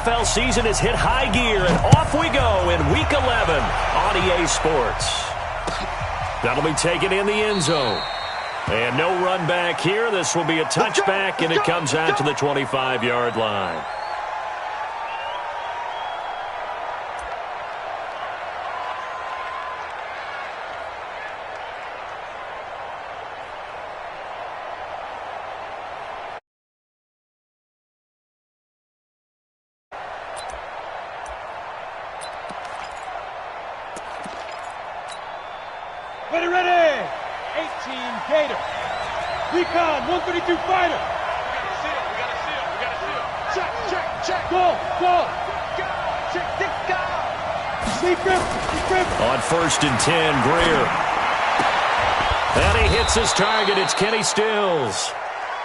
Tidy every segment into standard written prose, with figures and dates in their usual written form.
NFL season has hit high gear, and off we go in Week 11 on EA Sports. That'll be taken in the end zone. And no run back here. This will be a touchback, and it comes out to the 25-yard line. Ready! 18 Gator. Recon 132 fighter. We got a seal. Check. Go. Check. Sleep grip. On 1st and 10, Greer. And he hits his target. It's Kenny Stills.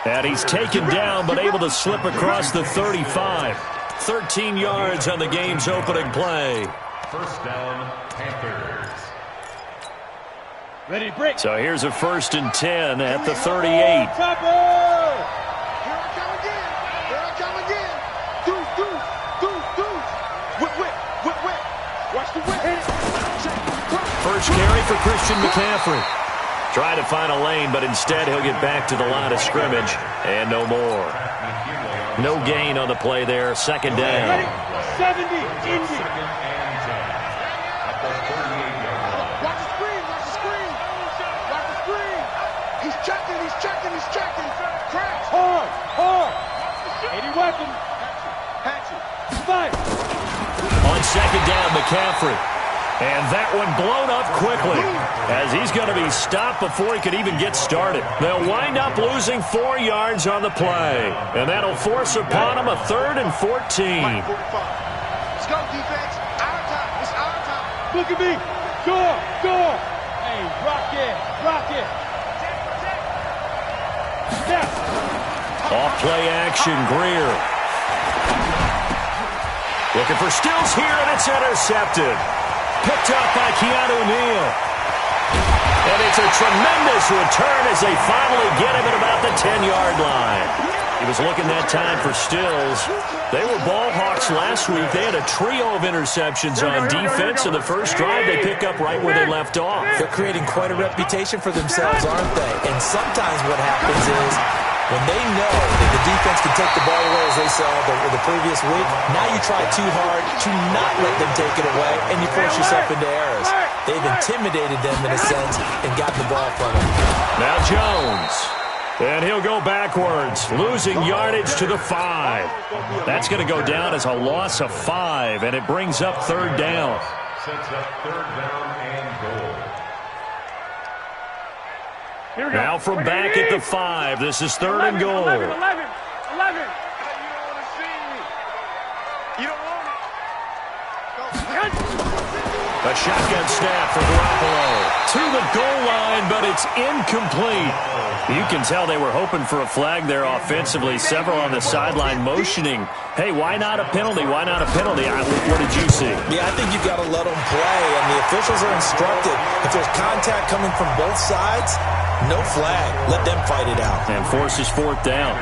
And he's taken down but able to slip across the 35. 13 yards on the game's opening play. First down, Panthers. Ready, break. So here's a 1st and 10 at the 38. Here I come again. Deuce. Whip. Watch the whip. First carry for Christian McCaffrey. Try to find a lane, but instead he'll get back to the line of scrimmage. And no more. No gain on the play there. 2nd down. Ready. 70. Indy. He's checking. Crash. Hard. 80 weapon. Fight. On 2nd down, McCaffrey. And that one blown up quickly as he's going to be stopped before he could even get started. They'll wind up losing 4 yards on the play. And that'll force upon him a 3rd and 14. Let's go, defense. It's our time. Look at me. Go. Hey, rock it. Off play action, Greer. Looking for Stills here, and it's intercepted. Picked up by Keanu Neal. And it's a tremendous return as they finally get him at about the 10-yard line. He was looking that time for Stills. They were ball hawks last week. They had a trio of interceptions on defense, and the first drive they pick up right where they left off. They're creating quite a reputation for themselves, aren't they? And sometimes what happens is when they know that the defense can take the ball away, as they saw the previous week, now you try too hard to not let them take it away, and you force yourself into errors. They've intimidated them in a sense and gotten the ball from them. Now Jones. And he'll go backwards, losing yardage to the 5. That's going to go down as a loss of 5, and it brings up 3rd down. Sets up 3rd down and goal. Now from back at the 5, this is 3rd and goal. 11. You don't want to see me. You don't want it. A shotgun snap for Garoppolo. To the goal line, but it's incomplete. You can tell they were hoping for a flag there offensively. Several on the sideline motioning. Hey, why not a penalty? What did you see? Yeah, I think you've got to let them play, and the officials are instructed. If there's contact coming from both sides, no flag. Let them fight it out. And forces 4th down.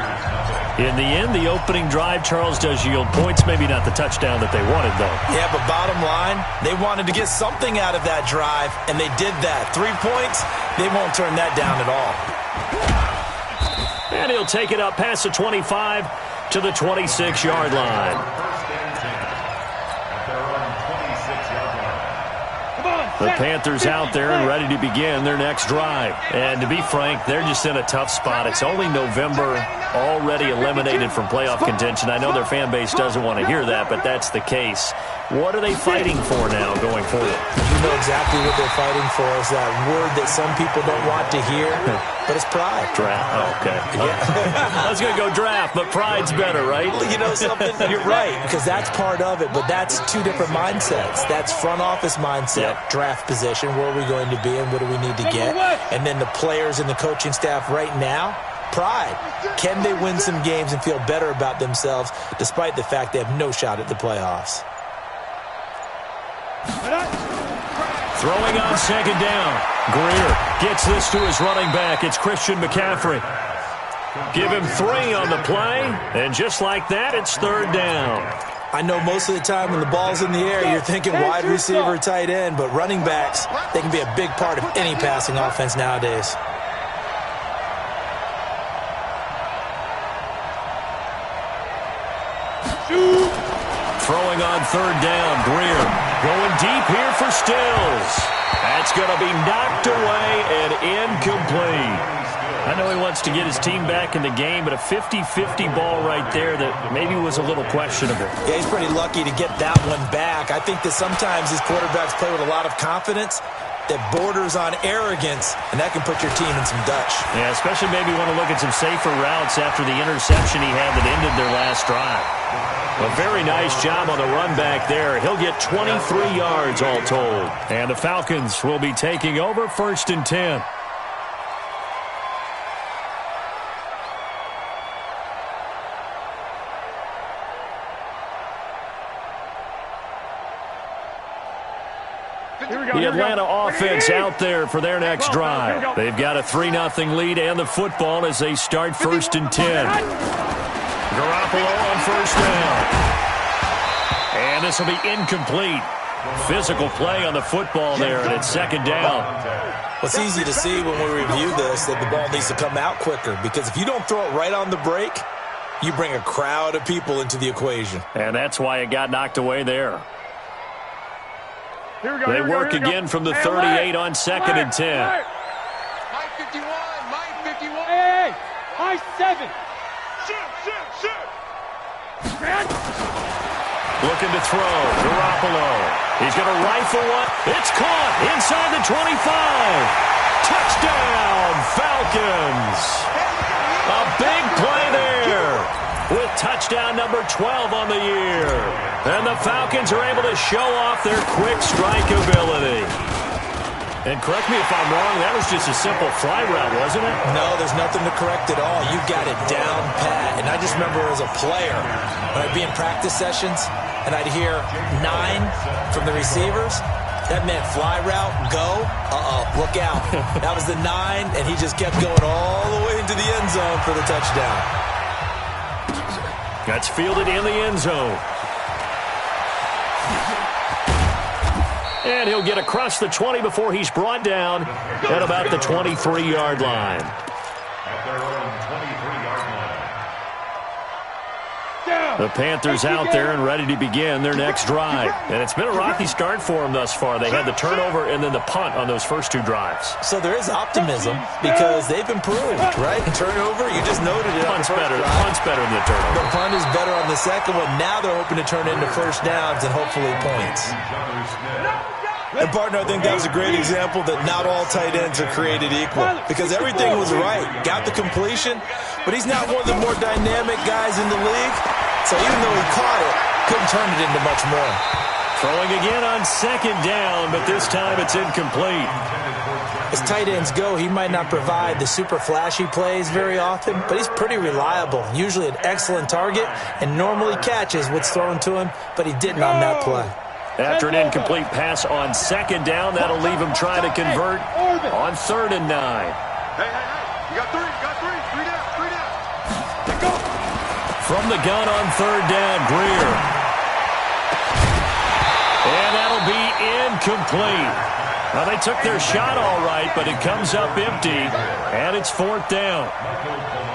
In the end, the opening drive, Charles, does yield points. Maybe not the touchdown that they wanted, though. Yeah, but bottom line, they wanted to get something out of that drive, and they did that. 3 points, they won't turn that down at all. And he'll take it up past the 25 to the 26-yard line. The Panthers out there and ready to begin their next drive. And to be frank, they're just in a tough spot. It's only November, already eliminated from playoff contention. I know their fan base doesn't want to hear that, but that's the case. What are they fighting for now going forward? You know exactly what they're fighting for. Is that word that some people don't want to hear, but it's pride. Draft. Oh, okay. Yeah. I was going to go draft, but pride's better, right? Well, you know something? You're right, because that's part of it, but that's two different mindsets. That's front office mindset, draft position, where are we going to be and what do we need to get? And then the players and the coaching staff right now, pride. Can they win some games and feel better about themselves despite the fact they have no shot at the playoffs? Throwing on 2nd down. Greer gets this to his running back. It's Christian McCaffrey. Give him 3 on the play, and just like that, it's 3rd down. I know most of the time when the ball's in the air, you're thinking wide receiver, tight end, but running backs, they can be a big part of any passing offense nowadays. Throwing on third down, Greer going deep here for Stills. That's going to be knocked away and incomplete. I know he wants to get his team back in the game, but a 50-50 ball right there that maybe was a little questionable. Yeah, he's pretty lucky to get that one back. I think that sometimes these quarterbacks play with a lot of confidence that borders on arrogance, and that can put your team in some Dutch. Yeah, especially maybe want to look at some safer routes after the interception he had that ended their last drive. A very nice job on the run back there. He'll get 23 yards all told. And the Falcons will be taking over 1st and 10. The Atlanta offense out there for their next drive. They've got a 3-0 lead and the football as they start 1st and 10. Garoppolo on 1st down. And this will be incomplete. Physical play on the football there, and it's 2nd down. Well, it's easy to see when we review this that the ball needs to come out quicker, because if you don't throw it right on the break, you bring a crowd of people into the equation. And that's why it got knocked away there. They work again from the 38 on 2nd and 10. My 51, my 51. Hey, my 7. Shoot. Looking to throw. Garoppolo. He's going to rifle one. It's caught inside the 25. Touchdown, Falcons. A big play there with touchdown number 12 on the year. And the Falcons are able to show off their quick strike ability. And correct me if I'm wrong, that was just a simple fly route, wasn't it? No, there's nothing to correct at all. You got it down pat. And I just remember as a player, when I'd be in practice sessions, and I'd hear 9 from the receivers, that meant fly route, go, look out. That was the 9, and he just kept going all the way into the end zone for the touchdown. That's fielded in the end zone. And he'll get across the 20 before he's brought down at about the 23-yard line. At their own 23-yard line. The Panthers out there and ready to begin their next drive. And it's been a rocky start for them thus far. They had the turnover and then the punt on those first 2 drives. So there is optimism because they've improved, right? And turnover, you just noted it. Punt's better than the turnover. The punt is better on the second one. Now they're hoping to turn it into first downs and hopefully points. And, partner, I think that was a great example that not all tight ends are created equal, because everything was right. Got the completion, but he's not one of the more dynamic guys in the league. So even though he caught it, couldn't turn it into much more. Throwing again on 2nd down, but this time it's incomplete. As tight ends go, he might not provide the super flashy plays very often, but he's pretty reliable, usually an excellent target, and normally catches what's thrown to him, but he didn't on that play. After an incomplete pass on 2nd down, that'll leave him trying to convert on 3rd and 9. Hey. You got 3 down. Go. From the gun on 3rd down, Greer. And that'll be incomplete. Now, they took their shot all right, but it comes up empty, and it's 4th down.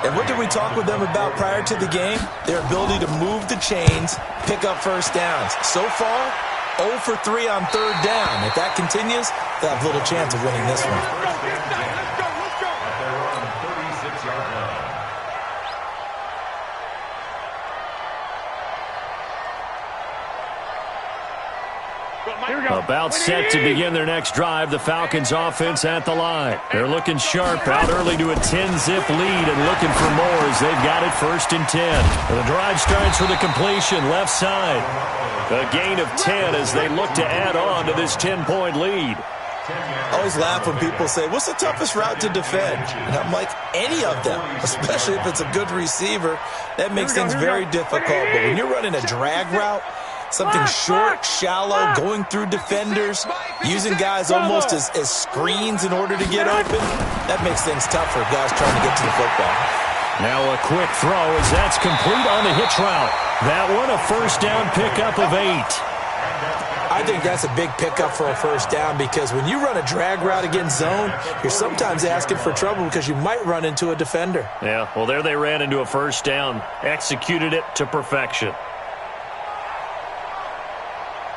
And what did we talk with them about prior to the game? Their ability to move the chains, pick up first downs. So far, 0 for 3 on 3rd down. If that continues, they'll have little chance of winning this one. At their own 36-yard line. About set to begin their next drive, the Falcons offense at the line. They're looking sharp, out early to a 10-zip lead and looking for more as they've got it 1st and 10. And the drive starts with a completion left side. A gain of 10 as they look to add on to this 10-point lead. I always laugh when people say, what's the toughest route to defend? And I'm like, any of them, especially if it's a good receiver. That makes things very difficult. But when you're running a drag route, something short, shallow, going through defenders, using guys almost as screens in order to get open, that makes things tough for guys trying to get to the football. Now a quick throw as that's complete on the hitch route. That one a first down pickup of 8. I think that's a big pickup for a first down because when you run a drag route against zone, you're sometimes asking for trouble because you might run into a defender. Yeah, well, there they ran into a first down. Executed it to perfection.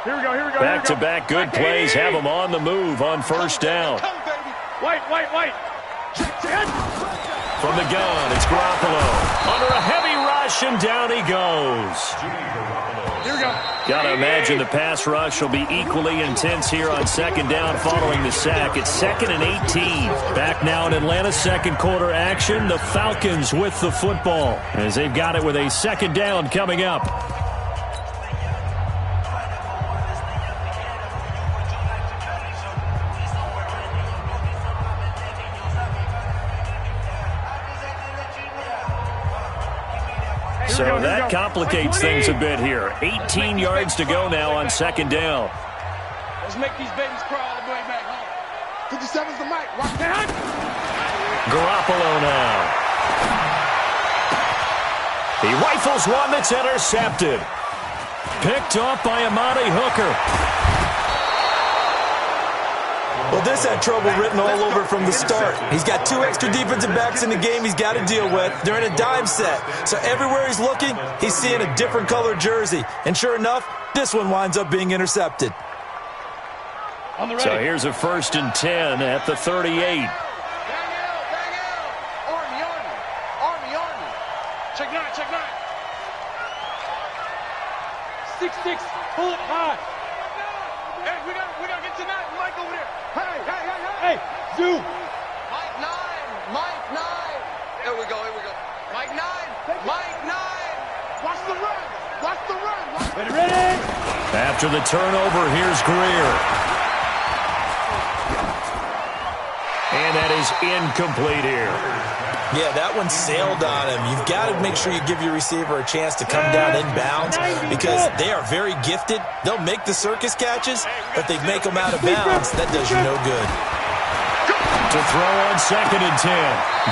Here we go, here we go. Back-to-back good plays have them on the move on first down. White. From the gun, it's Garoppolo. Under a heavy rush, and down he goes. Here we go. Got to imagine the pass rush will be equally intense here on second down following the sack. It's 2nd and 18. Back now in Atlanta, second quarter action. The Falcons with the football as they've got it with a second down coming up. So that complicates things a bit here. 18 yards to go now on second down. Let's make these babies cry all the way back home. 57's the mic. Rock down. Garoppolo now. He rifles one that's intercepted. Picked off by Amani Hooker. Well, this had trouble written all over from the start. He's got 2 extra defensive backs in the game he's got to deal with. They're in a dime set. So everywhere he's looking, he's seeing a different colored jersey. And sure enough, this one winds up being intercepted. So here's a 1st and 10 at the 38. Army. Check 9. 6-6. Pull it high. Hey, we gotta get to 9. Mike over there. Hey, Zoo. Mike 9. Here we go. Mike 9. Watch the run. Ready. After the turnover, here's Greer. And that is incomplete here. Yeah, that one sailed on him. You've got to make sure you give your receiver a chance to come down inbounds because they are very gifted. They'll make the circus catches, but they make them out of bounds. That does you no good. To throw on 2nd and 10.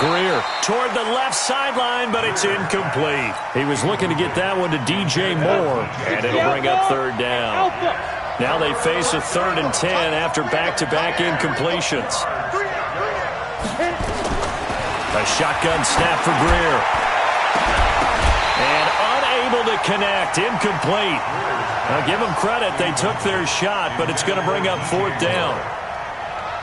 Greer toward the left sideline, but it's incomplete. He was looking to get that one to DJ Moore, and it'll bring up 3rd down. Now they face a 3rd and 10 after back-to-back incompletions. A shotgun snap for Greer. And unable to connect. Incomplete. Now give them credit. They took their shot, but it's going to bring up 4th down.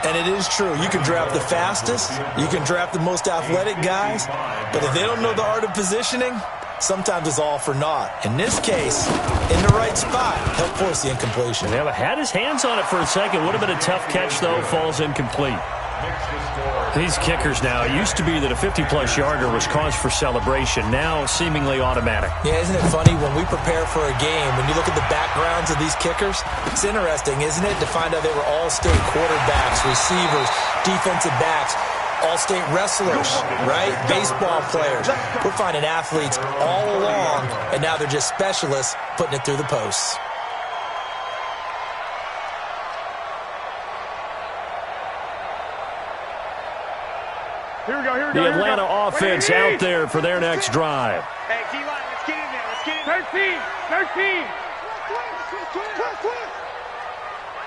And it is true. You can draft the fastest. You can draft the most athletic guys. But if they don't know the art of positioning, sometimes it's all for naught. In this case, in the right spot, he'll force the incompletion. Yeah, had his hands on it for a second. Would have been a tough catch, though. Falls incomplete. These kickers now, it used to be that a 50-plus yarder was cause for celebration. Now, seemingly automatic. Yeah, isn't it funny when we prepare for a game, when you look at the backgrounds of these kickers, it's interesting, isn't it, to find out they were all-state quarterbacks, receivers, defensive backs, all-state wrestlers, right? Baseball players. We're finding athletes all along, and now they're just specialists putting it through the posts. Here we go. The Atlanta offense out there for their next drive. Hey, D-line, let's get in there. 13.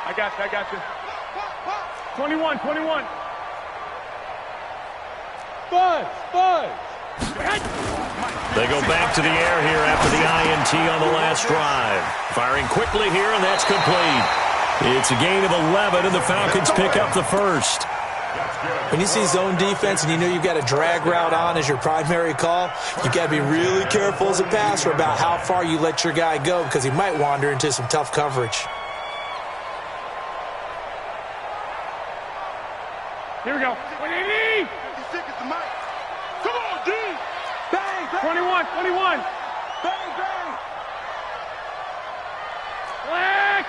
I got you. 21. Buzz. They go back to the air here after the INT on the last drive. Firing quickly here, and that's complete. It's a gain of 11, and the Falcons pick up the 1st. When you see zone defense and you know you've got a drag route on as your primary call, you've got to be really careful as a passer about how far you let your guy go because he might wander into some tough coverage. Here we go. 180. Come on, D. Bang. 21. Bang. Black.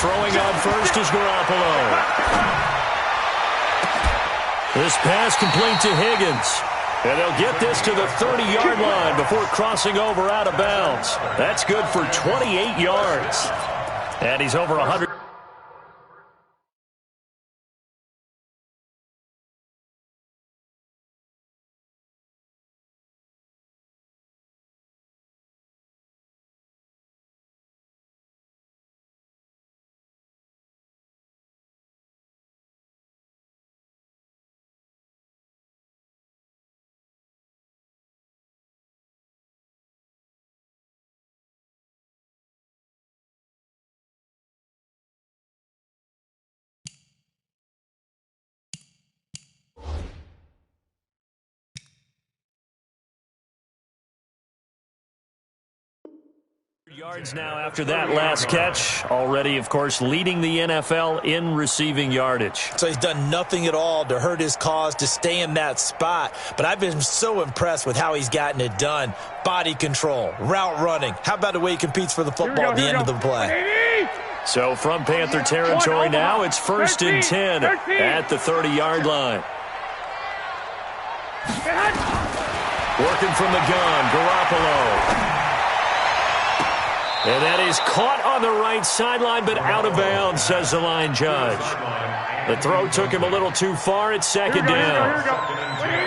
Throwing on first is Garoppolo. This pass complete to Higgins. And they'll get this to the 30-yard line before crossing over out of bounds. That's good for 28 yards. And he's over 100. Yards now after that last catch. Already, of course, leading the NFL in receiving yardage. So he's done nothing at all to hurt his cause, to stay in that spot. But I've been so impressed with how he's gotten it done. Body control, route running. How about the way he competes for the football at the end of the play? So from Panther territory now, it's 1st and 10 at the 30-yard line. Working from the gun, Garoppolo. And that is caught on the right sideline, but out of bounds, says the line judge. The throw took him a little too far. It's 2nd down.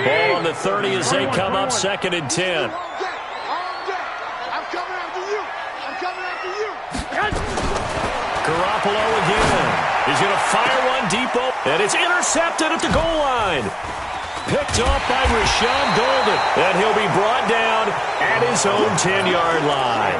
Ball on the 30 as they come up, 2nd and 10. Garoppolo again. He's going to fire one deep open, and it's intercepted at the goal line. Picked off by Rashawn Golden, and he'll be brought down at his own 10-yard line.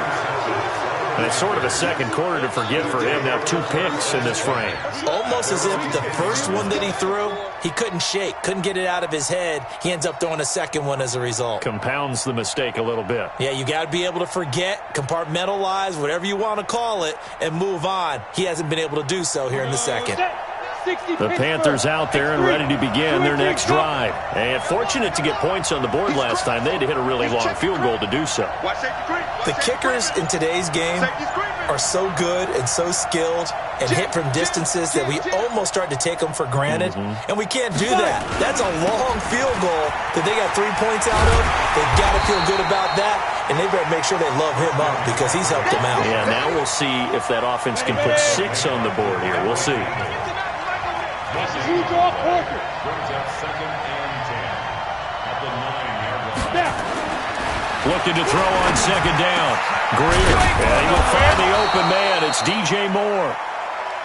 And it's sort of a second quarter to forget for him. Now 2 picks in this frame. Almost as if the first one that he threw, he couldn't shake, couldn't get it out of his head. He ends up throwing a second one as a result. Compounds the mistake a little bit. Yeah, you got to be able to forget, compartmentalize, whatever you want to call it, and move on. He hasn't been able to do so here in the second. The Panthers out there and ready to begin their next drive. And fortunate to get points on the board last time. They had to hit a really long field goal to do so. The kickers in today's game are so good and so skilled and hit from distances that we almost start to take them for granted. And we can't do that. That's a long field goal that they got 3 points out of. They've got to feel good about that. And they better make sure they love him up because he's helped them out. Yeah, now we'll see if that offense can put 6 on the board here. We'll see. Brings up 2nd and 10 at the 9-yard line. Looking to throw on 2nd down. Greer, and he will find the open man. It's DJ Moore.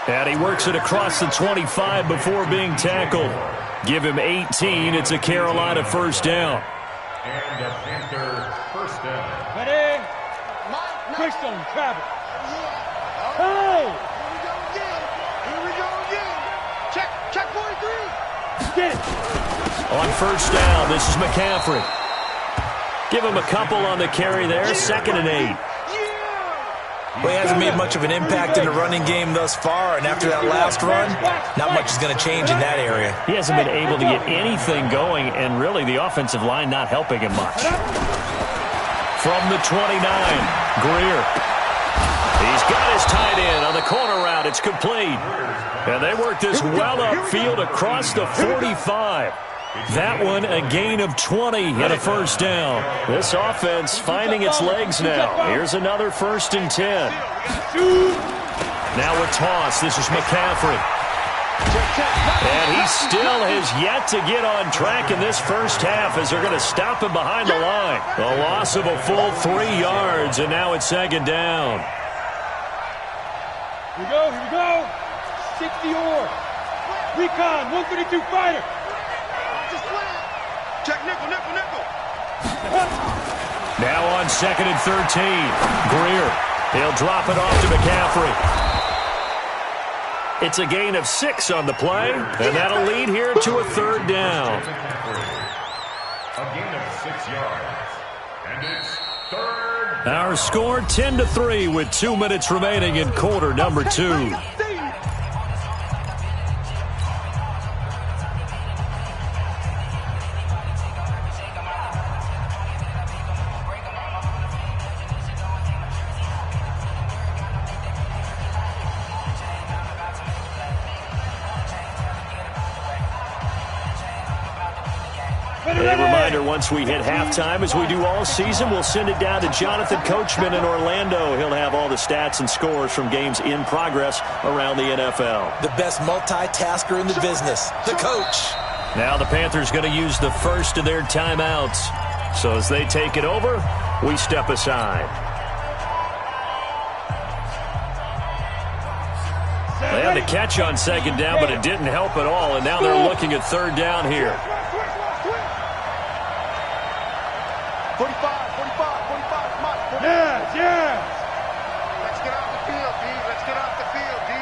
And he works it across the 25 before being tackled. Give him 18. It's a Carolina 1st down. And a Panther 1st down. Ready? Quickstone, travel. Hey! Check 43. Get it. On 1st down, this is McCaffrey. Give him a couple on the carry there. 2nd and 8. Well, he hasn't made much of an impact in the running game thus far, and after that last run, not much is going to change in that area. He hasn't been able to get anything going, and really the offensive line not helping him much. From the 29, Greer. He's got his tight end on the corner route. It's complete. And they work this well upfield across the 45. That one a gain of 20 and a 1st down. This offense finding its legs now. Here's another 1st and 10. Now a toss. This is McCaffrey. And he still has yet to get on track in this first half as they're going to stop him behind the line. A loss of a full 3 yards, and now it's 2nd down. Here we go. 60 or. Recon, 132 fighter. Check nickel. Now on 2nd and 13. Greer. He'll drop it off to McCaffrey. It's a gain of 6 on the play, and that'll lead here to a 3rd down. A gain of 6 yards. And it's 3rd. Our score 10-3 with 2 minutes remaining in quarter number 2. A reminder, once we hit halftime, as we do all season, we'll send it down to Jonathan Coachman in Orlando. He'll have all the stats and scores from games in progress around the NFL. The best multitasker in the business, the coach. Now the Panthers going to use the first of their timeouts. So as they take it over, we step aside. They had the catch on 2nd down, but it didn't help at all, and now they're looking at 3rd down here. 45, come on. Yeah. Let's get off the field, D. Let's get off the field, D.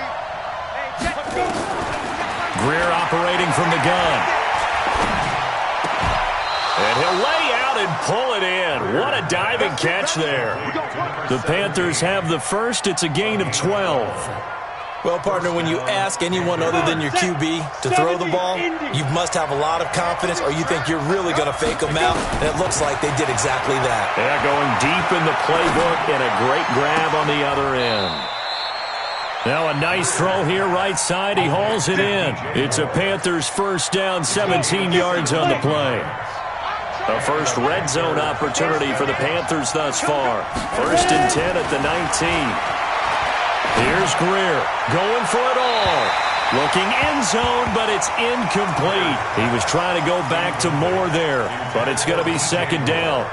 Hey, check. Let's go. Greer operating from the gun. And he'll lay out and pull it in. What a diving catch there. The Panthers have the first. It's a gain of 12. Well, partner, when you ask anyone other than your QB to throw the ball, you must have a lot of confidence or you think you're really going to fake them out, and it looks like they did exactly that. Yeah, going deep in the playbook and a great grab on the other end. Now a nice throw here right side. He hauls it in. It's a Panthers first down, 17 yards on the play. The first red zone opportunity for the Panthers thus far. First and 10 at the 19. Here's Greer going for it all. Looking end zone, but it's incomplete. He was trying to go back to Moore there, but it's going to be second down.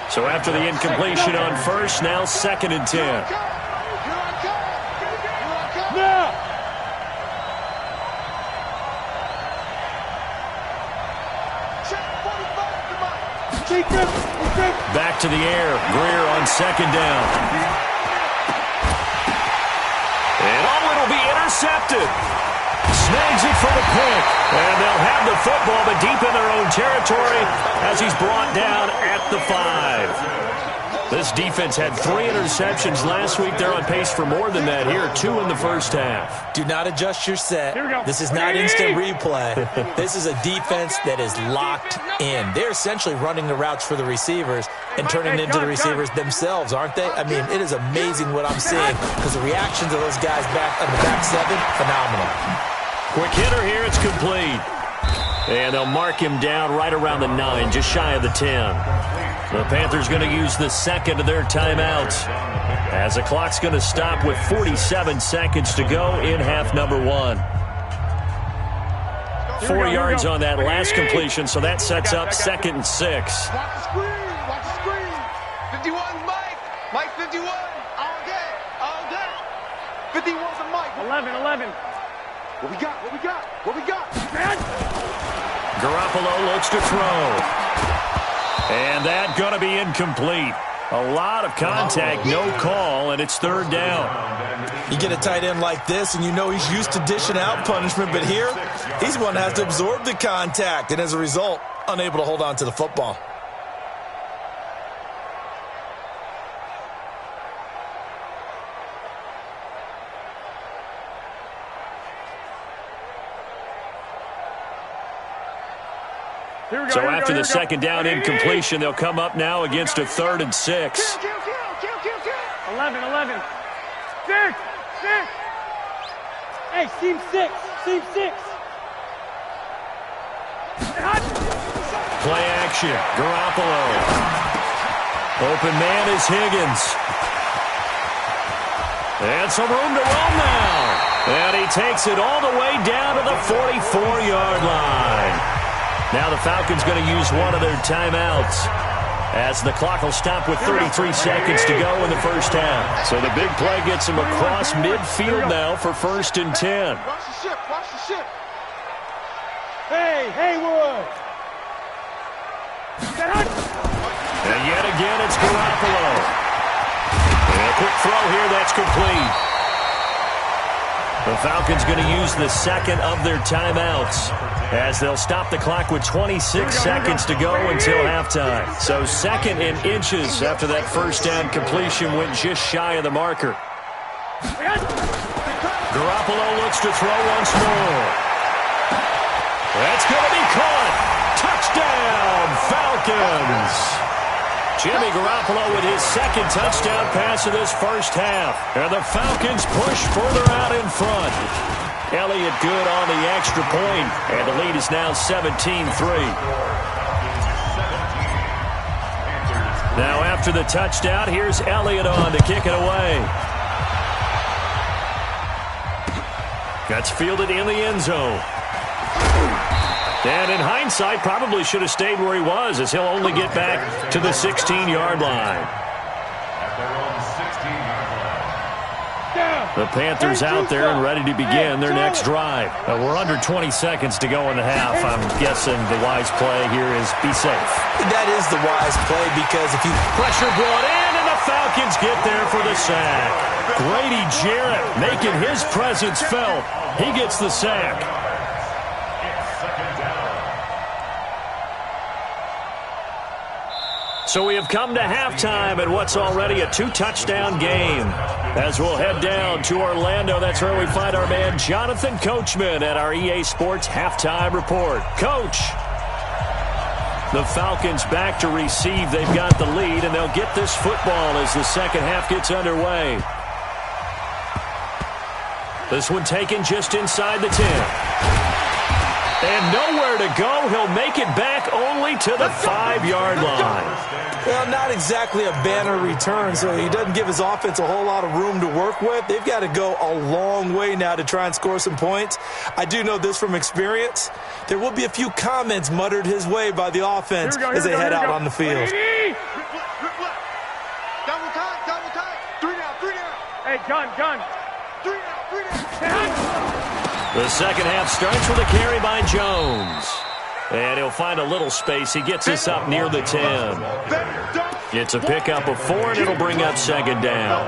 So after the incompletion on first, now second and 10. Back to the air. Greer on second down. And it'll be intercepted. Snags it for the pick. And they'll have the football, but deep in their own territory as he's brought down at the 5. This defense had 3 interceptions last week. They're on pace for more than that here. 2 in the first half. Do not adjust your set. This is not instant replay. This is a defense that is locked in. They're essentially running the routes for the receivers and turning into the receivers themselves, aren't they? I mean, it is amazing what I'm seeing because the reactions of those guys back on the back 7, phenomenal. Quick hitter here. It's complete. And they'll mark him down right around the 9, just shy of the 10. The Panthers going to use the second of their timeouts as the clock's going to stop with 47 seconds to go in half number 1. 4 yards on that last completion, so that sets up second and 6. Watch the screen. Watch the screen. 51, Mike. Mike 51. All day. All day. 51's a Mike. 11. What we got? What we got? What we got? Garoppolo looks to throw. And that going to be incomplete. A lot of contact, no call, and it's third down. You get a tight end like this, and you know he's used to dishing out punishment, but here, he's the one that has to absorb the contact, and as a result, unable to hold on to the football. So after the second down incompletion, they'll come up now against a 3rd and 6. 11. 6. Hey, seam 6. Play action. Garoppolo. Open man is Higgins. And some room to roam now. And he takes it all the way down to the 44-yard line. Now the Falcons going to use one of their timeouts as the clock will stop with 33 seconds to go in the first half. So the big play gets him across midfield now for first and 10. Watch the ship. Watch the ship. Hey, Haywood. And yet again, it's Garoppolo. And a quick throw here, that's complete. The Falcons going to use the second of their timeouts as they'll stop the clock with 26 seconds to go until halftime. So second in inches after that first down completion went just shy of the marker. Garoppolo looks to throw once more. That's going to be caught. Touchdown, Falcons. Jimmy Garoppolo with his second touchdown pass of this first half. And the Falcons push further out in front. Elliott good on the extra point, and the lead is now 17-3. Now after the touchdown, here's Elliott on to kick it away. That's fielded in the end zone. And in hindsight, probably should have stayed where he was, as he'll only get back to the 16-yard line. The Panthers out there and ready to begin their next drive. We're under 20 seconds to go in the half. I'm guessing the wise play here is be safe. That is the wise play because if you Pressure brought in, and the Falcons get there for the sack. Grady Jarrett making his presence felt. He gets the sack. So we have come to halftime at what's already a 2-touchdown game. As we'll head down to Orlando, that's where we find our man Jonathan Coachman at our EA Sports Halftime Report. Coach, the Falcons back to receive. They've got the lead, and they'll get this football as the second half gets underway. This one taken just inside the 10. And nowhere to go. He'll make it back only to the 5-yard line. Well, not exactly a banner return, so he doesn't give his offense a whole lot of room to work with. They've got to go a long way now to try and score some points. I do know this from experience. There will be a few comments muttered his way by the offense as they head out on the field. Double time. 3 down. Hey, gun. 3 down. The second half starts with a carry by Jones. And he'll find a little space. He gets us up near the 10. It's a pickup of 4, and it'll bring up second down.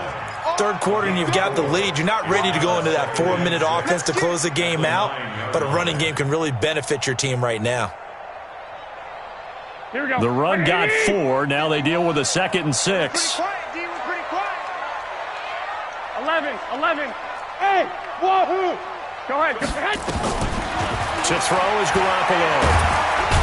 Third quarter, and you've got the lead. You're not ready to go into that 4-minute offense to close the game out, but a running game can really benefit your team right now. Here we go. The run got 4. Now they deal with a 2nd and 6. Pretty quiet. 11. Hey, wahoo! Go ahead. To throw is Garoppolo.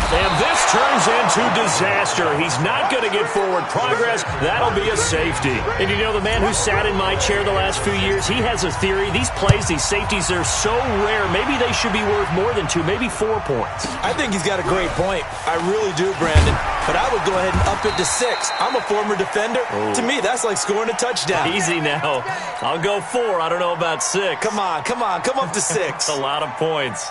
And this turns into disaster. He's not going to get forward progress. That'll be a safety. And you know, the man who sat in my chair the last few years, he has a theory. These plays, these safeties, they're so rare. Maybe they should be worth more than 2, maybe 4 points. I think he's got a great point. I really do, Brandon. But I would go ahead and up it to 6. I'm a former defender. Oh. To me, that's like scoring a touchdown. Easy now. I'll go 4. I don't know about 6. Come on. Come up to 6. A lot of points.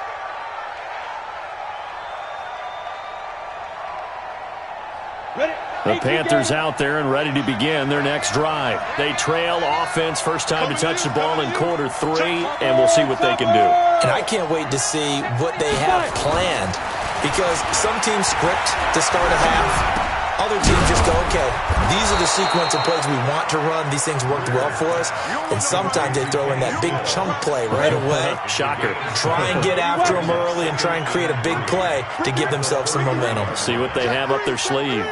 The Panthers out there and ready to begin their next drive. They trail offense, first time to touch the ball in quarter 3, and we'll see what they can do. And I can't wait to see what they have planned, because some teams script to start a half. Other teams just go, okay, these are the sequence of plays we want to run. These things worked well for us. And sometimes they throw in that big chunk play right away. Shocker. Try and get after them early and try and create a big play to give themselves some momentum. See what they have up their sleeve.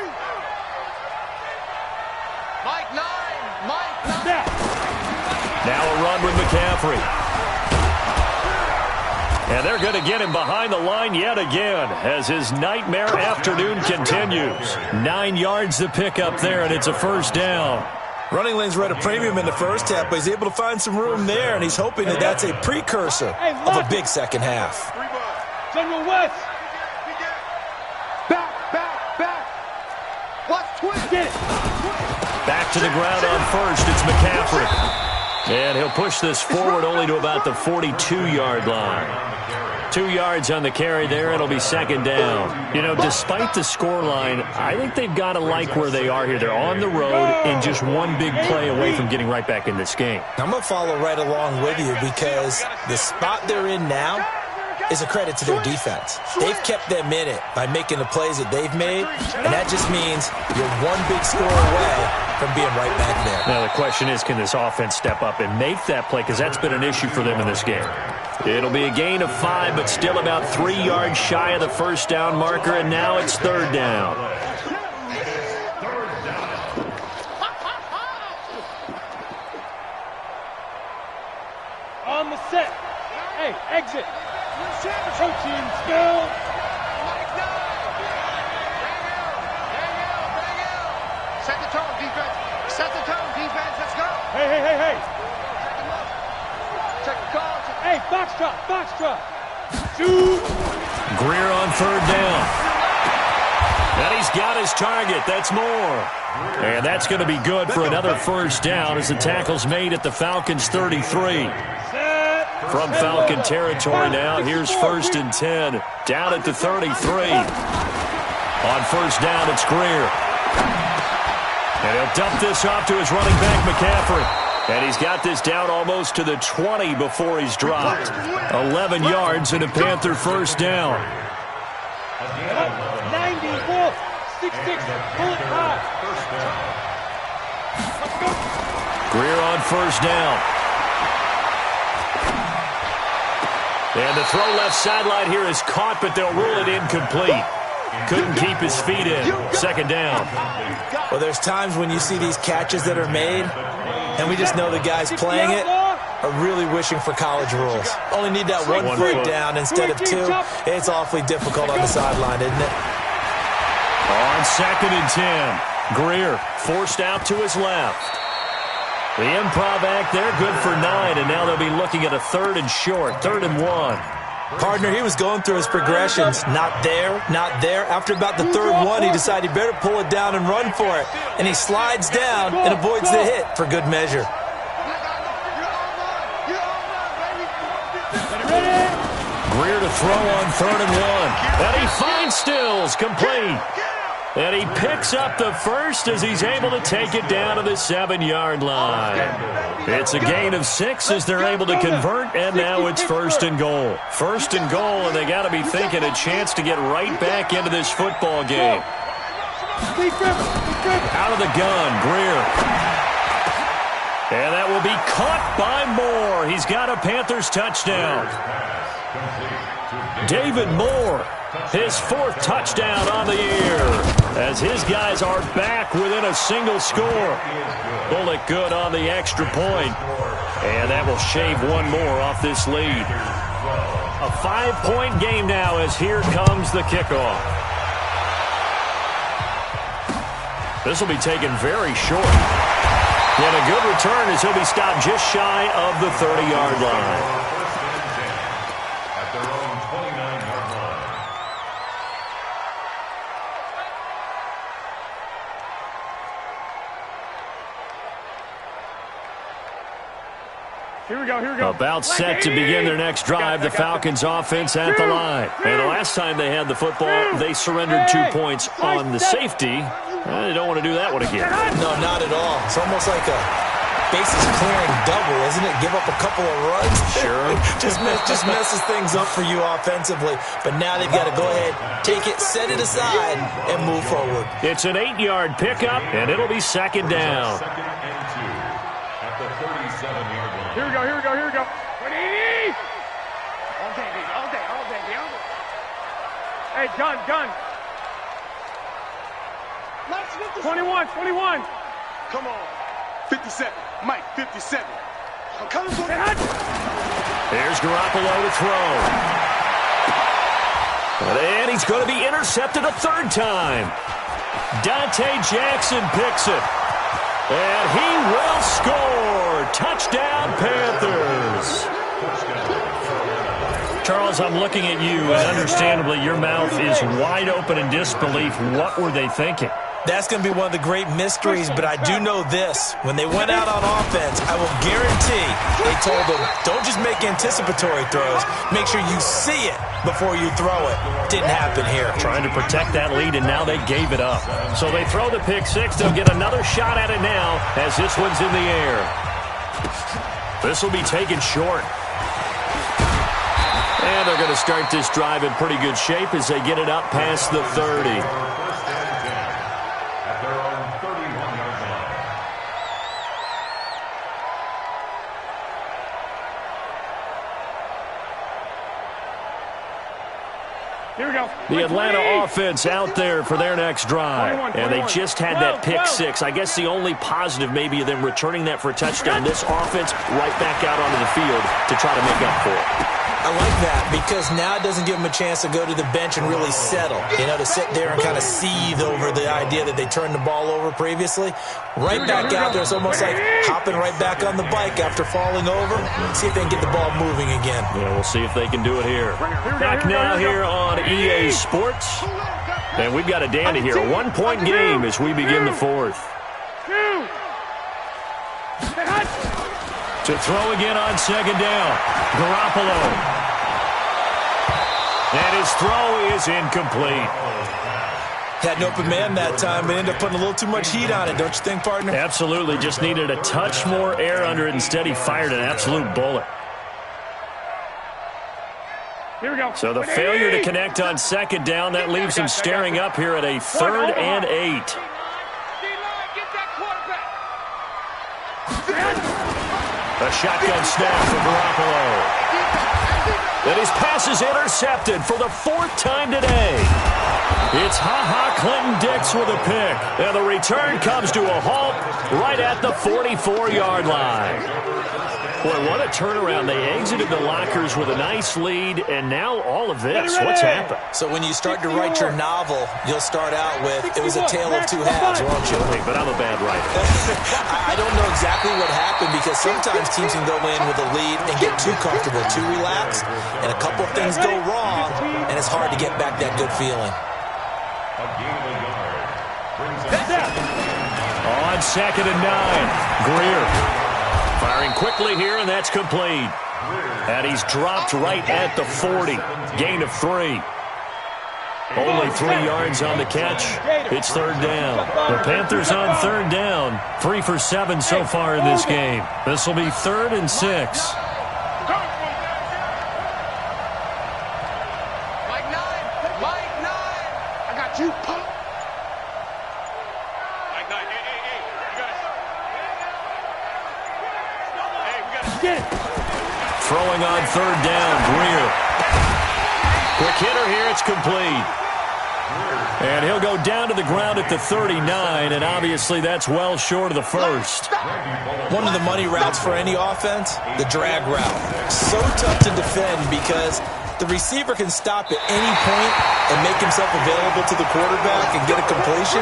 Now a run with McCaffrey. And they're going to get him behind the line yet again as his nightmare afternoon continues. 9 yards to pick up there, and it's a first down. Running lanes were at a premium in the first half, but he's able to find some room there, and he's hoping that that's a precursor of a big second half. General West. Back. Watch twist. Get it. Back to the ground on first. It's McCaffrey. And he'll push this forward only to about the 42-yard line. 2 yards on the carry there. It'll be second down. You know, despite the scoreline, I think they've got to like where they are here. They're on the road and just one big play away from getting right back in this game. I'm going to follow right along with you because the spot they're in now is a credit to their defense. They've kept them in it by making the plays that they've made, and that just means you're one big score away from being right back there. Now the question is, can this offense step up and make that play? Because that's been an issue for them in this game. It'll be a gain of 5, but still about 3 yards shy of the first down marker, and now it's third down. On the set. Hey, exit. Coaching skill. Set the tone, defense. Let's go. Hey. Check the call. Hey, box drop. Shoot. Greer on third down. And he's got his target. That's more. And that's going to be good for another first down as the tackle's made at the Falcons' 33. From Falcon territory now, here's 1st and 10. Down at the 33. On first down, it's Greer. And he'll dump this off to his running back, McCaffrey. And he's got this down almost to the 20 before he's dropped. 11 yards and a Panther first down. 94, 6-6, pull it high. Greer on first down. And the throw left sideline here is caught, but they'll rule it incomplete. Couldn't keep his feet in. Second down. Well, there's times when you see these catches that are made, and we just know the guys playing it are really wishing for college rules. Only need that one foot down instead of two. It's awfully difficult on the sideline, isn't it? On 2nd and 10, Greer forced out to his left. The improv act there, good for 9, and now they'll be looking at a 3rd and short, 3rd and 1. Partner, he was going through his progressions. Not there, not there. After about the 3rd one, he decided he better pull it down and run for it. And he slides down and avoids the hit for good measure. Greer to throw on 3rd and 1. And he finds Stills, complete. And he picks up the first as he's able to take it down to the 7-yard line. It's a gain of 6 as they're able to convert, and now it's 1st and goal. 1st and goal, and they got to be thinking a chance to get right back into this football game. Out of the gun, Greer. And that will be caught by Moore. He's got a Panthers touchdown. David Moore, his 4th touchdown on the year, as his guys are back within a single score. Bullock good on the extra point, and that will shave one more off this lead. A 5-point game now as here comes the kickoff. This will be taken very short. And a good return as he'll be stopped just shy of the 30-yard line. Here we go. About set to begin their next drive, the Falcons offense at the line. And the last time they had the football, they surrendered 2 points on the safety. They don't want to do that one again. No, not at all. It's almost like a bases clearing double, isn't it? Give up a couple of runs. Sure. just messes things up for you offensively. But now they've got to go ahead, take it, set it aside, and move forward. It's an 8-yard pickup, and it'll be 2nd down. Here we go. 180! All day. Hey, gun. 21. Come on. 57. Mike, 57. I'm coming for that. There's Garoppolo to throw. And he's going to be intercepted a 3rd time. Dante Jackson picks it. And he will score. Touchdown, Panthers. Charles, I'm looking at you, and understandably your mouth is wide open in disbelief. What were they thinking? That's going to be one of the great mysteries, but I do know this. When they went out on offense, I will guarantee they told them, don't just make anticipatory throws. Make sure you see it before you throw it. Didn't happen here. Trying to protect that lead, and now they gave it up. So they throw the pick 6. They'll get another shot at it now as this one's in the air. This will be taken short. And they're going to start this drive in pretty good shape as they get it up past the 30. Here we go. The Atlanta offense out there for their next drive. And they just had that pick 6. I guess the only positive maybe of them returning that for a touchdown. This offense right back out onto the field to try to make up for it. I like that because now it doesn't give them a chance to go to the bench and really settle. You know, to sit there and kind of seethe over the idea that they turned the ball over previously. Right back out there. It's almost like hopping right back on the bike after falling over. See if they can get the ball moving again. Yeah, we'll see if they can do it here. Back now here on EA Sports. And we've got a dandy here. A 1-point game as we begin the 4th. To throw again on 2nd down. Garoppolo. And his throw is incomplete. Had an open man that time, but ended up putting a little too much heat on it, don't you think, partner? Absolutely. Just needed a touch more air under it. Instead, he fired an absolute bullet. Here we go. So the failure to connect on 2nd down, that leaves him staring up here at a 3rd and 8. A shotgun snap for Garoppolo. And his pass is intercepted for the 4th time today. It's Ha-Ha Clinton-Dix with a pick. And the return comes to a halt right at the 44-yard line. Boy, what a turnaround. They exited the lockers with a nice lead, and now all of this. What's happened? So when you start to write your novel, you'll start out with, it was a tale of two halves, won't you? Hey, but I'm a bad writer. I don't know exactly what happened because sometimes teams can go in with a lead and get too comfortable, too relaxed, and a couple of things go wrong, and it's hard to get back that good feeling. On 2nd and 9, Greer. Firing quickly here, and that's complete. And he's dropped right at the 40. Gain of 3. Only 3 yards on the catch. It's 3rd down. The Panthers on 3rd down. 3 for 7 so far in this game. This will be 3rd and 6. Mike 9. I got you, punk. Mike 9. Hey, you guys. Hey, we got to get it. Throwing on 3rd down, Greer. Quick hitter here, it's complete. And he'll go down to the ground at the 39, and obviously that's well short of the first. One of the money routes for any offense, the drag route. So tough to defend because the receiver can stop at any point and make himself available to the quarterback and get a completion.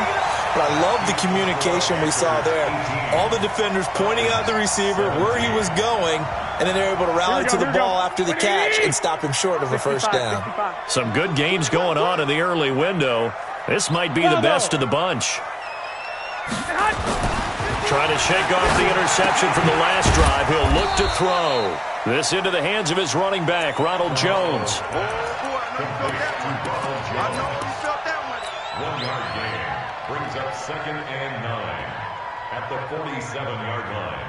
But I love the communication we saw there. All the defenders pointing out the receiver, where he was going, and then they're able to rally to the ball after the catch and stop him short of a first down. Some good games going on in the early window. This might be the best of the bunch. Trying to shake off the interception from the last drive. He'll look to throw. This into the hands of his running back, Ronald Jones. 1 yard gain brings up 2nd and 9 at the 47-yard line.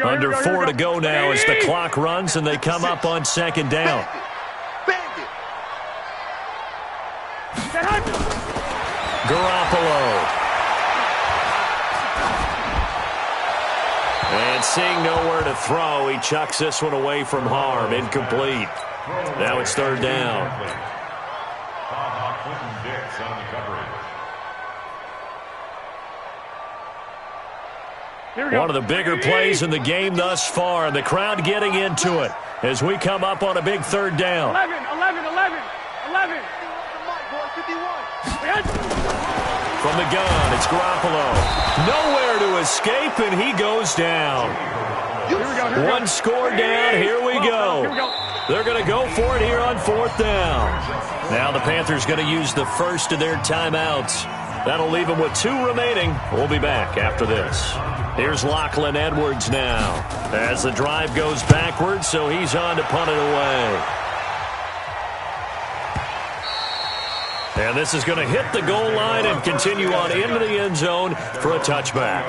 Under 4 to go now as the clock runs and they come up on 2nd down. Garoppolo. And seeing nowhere to throw, he chucks this one away from harm. Incomplete. Now it's 3rd down. Clinton-Dix on the coverage. One of the bigger plays in the game thus far, and the crowd getting into it as we come up on a big 3rd down. 11. From the gun, it's Garoppolo. Nowhere to escape, and he goes down. One score down, here we go. They're going to go for it here on 4th down. Now the Panthers going to use the first of their timeouts. That'll leave them with 2 remaining. We'll be back after this. Here's Lachlan Edwards now as the drive goes backwards, so he's on to punt it away. And this is going to hit the goal line and continue on into the end zone for a touchback.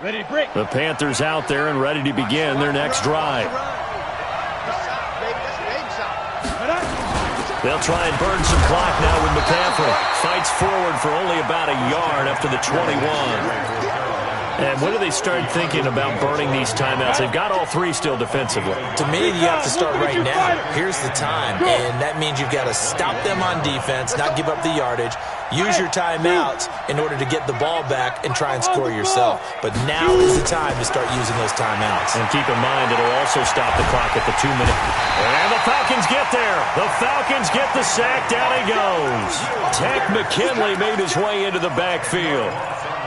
Ready to break. The Panthers out there and ready to begin their next drive. They'll try and burn some clock now with McCaffrey. Fights forward for only about a yard after the 21. And when do they start thinking about burning these timeouts? They've got all 3 still defensively. To me, you have to start right now. Here's the time, and that means you've got to stop them on defense, not give up the yardage, use your timeouts in order to get the ball back and try and score yourself. But now is the time to start using those timeouts. And keep in mind, it'll also stop the clock at the 2-minute. And the Falcons get there. The Falcons get the sack. Down he goes. Tech McKinley made his way into the backfield.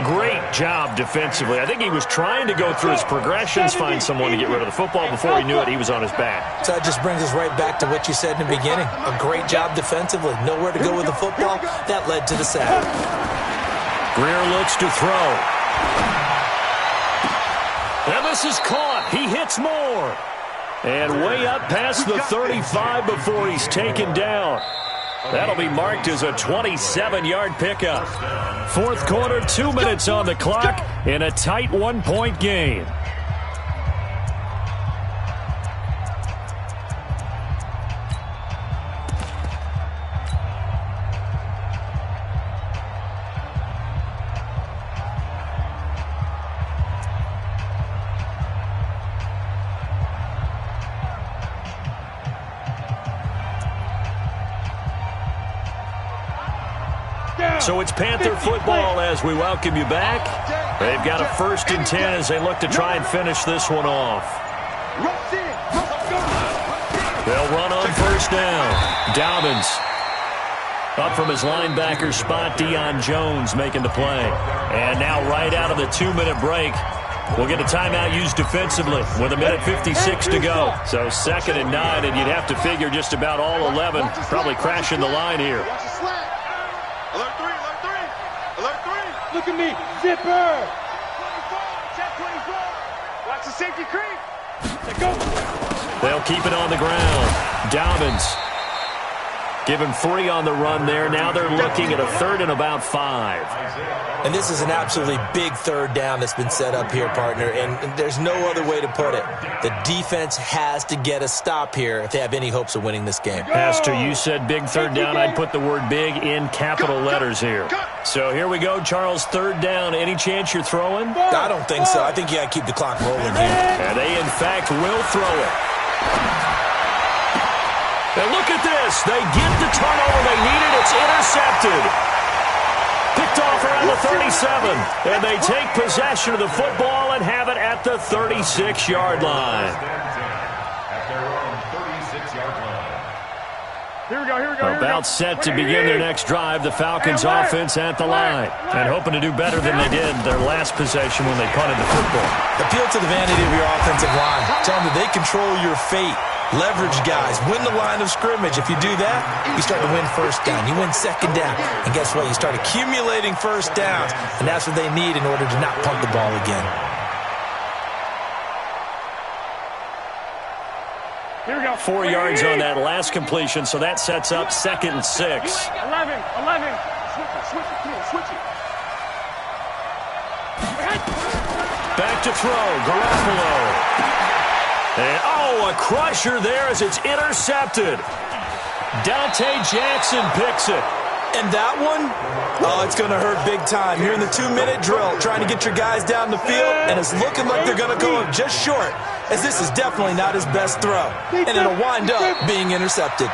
Great job defensively. I think he was trying to go through his progressions, find someone to get rid of the football. Before he knew it, he was on his back. So that just brings us right back to what you said in the beginning. A great job defensively. Nowhere to go with the football. That led to the sack. Greer looks to throw. And this is caught. He hits more. And way up past the 35 before he's taken down. That'll be marked as a 27-yard pickup. 4th quarter, 2 minutes on the clock in a tight 1-point game. So it's Panther football as we welcome you back. They've got a 1st and 10 as they look to try and finish this one off. They'll run on 1st down. Dobbins up from his linebacker spot. Deion Jones making the play. And now right out of the 2-minute break, we'll get a timeout used defensively with 1:56 to go. So 2nd and 9, and you'd have to figure just about all 11 probably crashing the line here. Alert 3, alert 3, alert 3. Look at me, zipper. 24, check 24. Watch the safety creep. Let go. They'll keep it on the ground. Dobbins give him 3 on the run there. Now they're looking at a 3rd and about 5. And this is an absolutely big 3rd down that's been set up here, partner, and there's no other way to put it. The defense has to get a stop here if they have any hopes of winning this game. Pastor, you said big 3rd down. I'd put the word big in capital letters here. So here we go, Charles, 3rd down. Any chance you're throwing? I don't think so. I think you got to keep the clock rolling here. And they, in fact, will throw it. And look at this. They get the turnover they needed. It's intercepted. Picked off around the 37. And they take possession of the football and have it at the 36-yard line. At their own 36-yard line. Here we go. About set to begin their next drive. The Falcons offense at the line. And hoping to do better than they did their last possession when they punted the football. Appeal to the vanity of your offensive line. Tell them that they control your fate. Leverage guys. Win the line of scrimmage. If you do that, you start to win 1st down. You win 2nd down. And guess what? You start accumulating 1st downs. And that's what they need in order to not punt the ball again. Here we go. 4 yards on that last completion, so that sets up 2nd and 6. 11. Switch it. Back to throw. Garoppolo. And, a crusher there as it's intercepted. Dante Jackson picks it. And that one, it's going to hurt big time. You're in the 2-minute drill trying to get your guys down the field, and it's looking like they're going to go just short, as this is definitely not his best throw. And it'll wind up being intercepted.